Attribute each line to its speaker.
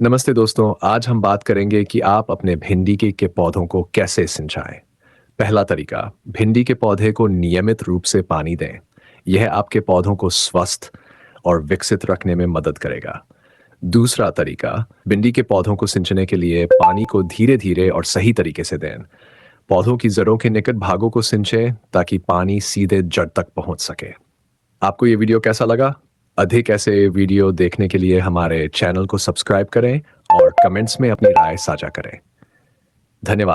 Speaker 1: नमस्ते दोस्तों, आज हम बात करेंगे कि आप अपने भिंडी के पौधों को कैसे सिंचाएं। पहला तरीका, भिंडी के पौधे को नियमित रूप से पानी दें। यह आपके पौधों को स्वस्थ और विकसित रखने में मदद करेगा। दूसरा तरीका, भिंडी के पौधों को सिंचने के लिए पानी को धीरे धीरे और सही तरीके से दें। पौधों की जड़ों के निकट भागों को सिंचें ताकि पानी सीधे जड़ तक पहुंच सके। आपको ये वीडियो कैसा लगा? अधिक ऐसे वीडियो देखने के लिए हमारे चैनल को सब्सक्राइब करें और कमेंट्स में अपनी राय साझा करें। धन्यवाद।